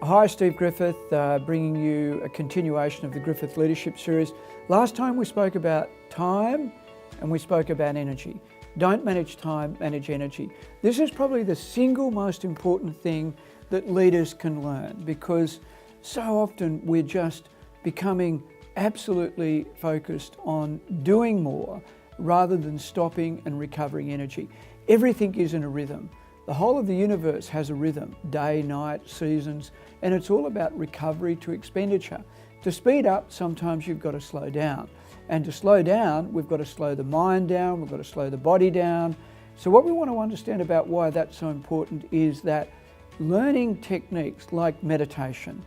Hi, Steve Griffith, bringing you a continuation of the Griffith Leadership Series. Last time we spoke about time and we spoke about energy. Don't manage time, manage energy. This is probably the single most important thing that leaders can learn, because so often we're just becoming absolutely focused on doing more rather than stopping and recovering energy. Everything is in a rhythm. The whole of the universe has a rhythm, day, night, seasons, and it's all about recovery to expenditure. To speed up, sometimes you've got to slow down. And to slow down, we've got to slow the mind down, we've got to slow the body down. So what we want to understand about why that's so important is that learning techniques like meditation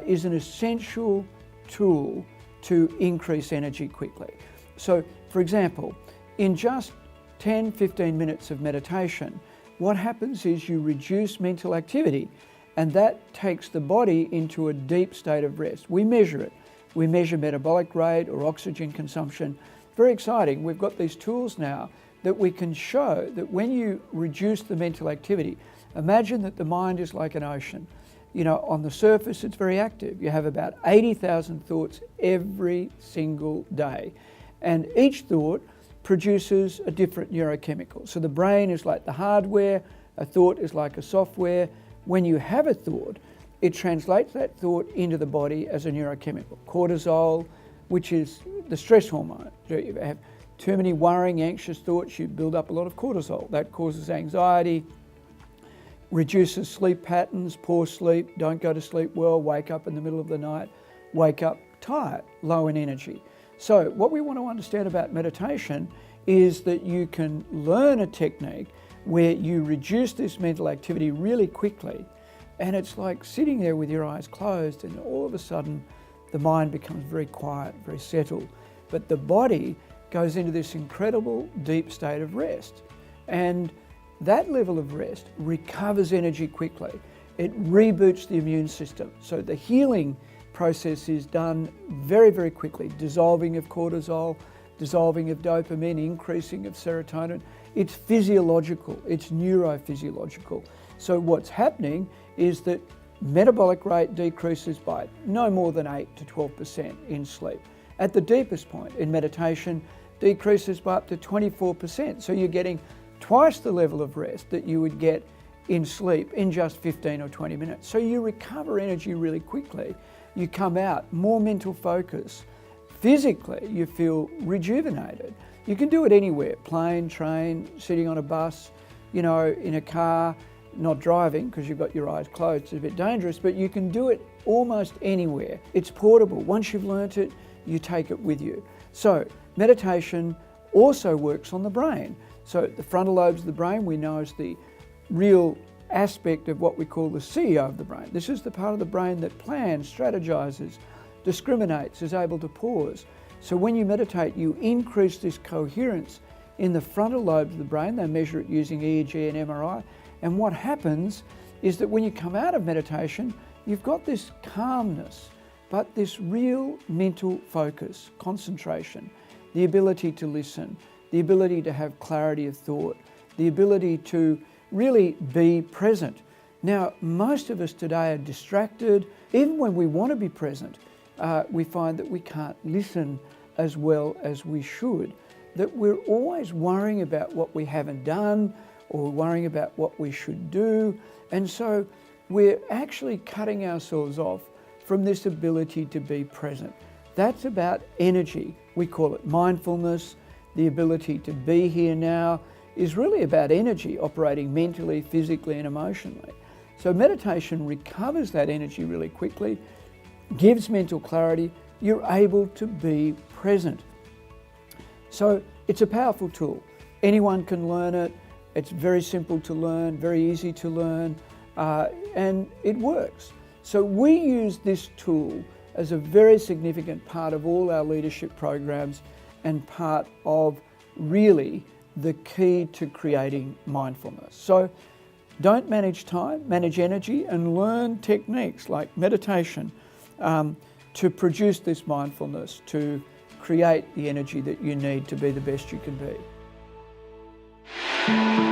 is an essential tool to increase energy quickly. So, for example, in just 10-15 minutes of meditation, what happens is you reduce mental activity, and that takes the body into a deep state of rest. We measure it. We measure metabolic rate or oxygen consumption. Very exciting. We've got these tools now that we can show that when you reduce the mental activity, imagine that the mind is like an ocean. You know, on the surface it's very active. You have about 80,000 thoughts every single day, and each thought produces a different neurochemical. So the brain is like the hardware, a thought is like a software. When you have a thought, it translates that thought into the body as a neurochemical. Cortisol, which is the stress hormone. So if you have too many worrying, anxious thoughts, you build up a lot of cortisol. That causes anxiety, reduces sleep patterns, poor sleep, don't go to sleep well, wake up in the middle of the night, wake up tired, low in energy. So what we want to understand about meditation is that you can learn a technique where you reduce this mental activity really quickly, and it's like sitting there with your eyes closed, and all of a sudden the mind becomes very quiet, very settled, but the body goes into this incredible deep state of rest. And that level of rest recovers energy quickly. It reboots the immune system. So the healing process is done very, very quickly. Dissolving of cortisol, dissolving of dopamine, increasing of serotonin. It's physiological, it's neurophysiological. So what's happening is that metabolic rate decreases by no more than 8 to 12% in sleep. At the deepest point in meditation, decreases by up to 24%. So you're getting twice the level of rest that you would get in sleep in just 15 or 20 minutes. So you recover energy really quickly. You come out more mental focus. Physically, you feel rejuvenated. You can do it anywhere, plane, train, sitting on a bus, you know, in a car, not driving because you've got your eyes closed, it's a bit dangerous, but you can do it almost anywhere. It's portable. Once you've learnt it, you take it with you. So meditation also works on the brain. So the frontal lobes of the brain we know is the real aspect of what we call the CEO of the brain. This is the part of the brain that plans, strategizes, discriminates, is able to pause. So when you meditate, you increase this coherence in the frontal lobes of the brain. They measure it using EEG and MRI. And what happens is that when you come out of meditation, you've got this calmness, but this real mental focus, concentration, the ability to listen, the ability to have clarity of thought, the ability to really be present. Now, most of us today are distracted. Even when we want to be present, we find that we can't listen as well as we should, that we're always worrying about what we haven't done or worrying about what we should do. And so we're actually cutting ourselves off from this ability to be present. That's about energy. We call it mindfulness. The ability to be here now is really about energy, operating mentally, physically, and emotionally. So meditation recovers that energy really quickly, gives mental clarity. You're able to be present. So it's a powerful tool. Anyone can learn it. It's very simple to learn, very easy to learn, and it works. So we use this tool as a very significant part of all our leadership programs and part of really the key to creating mindfulness. So don't manage time, manage energy, and learn techniques like meditation to produce this mindfulness, to create the energy that you need to be the best you can be.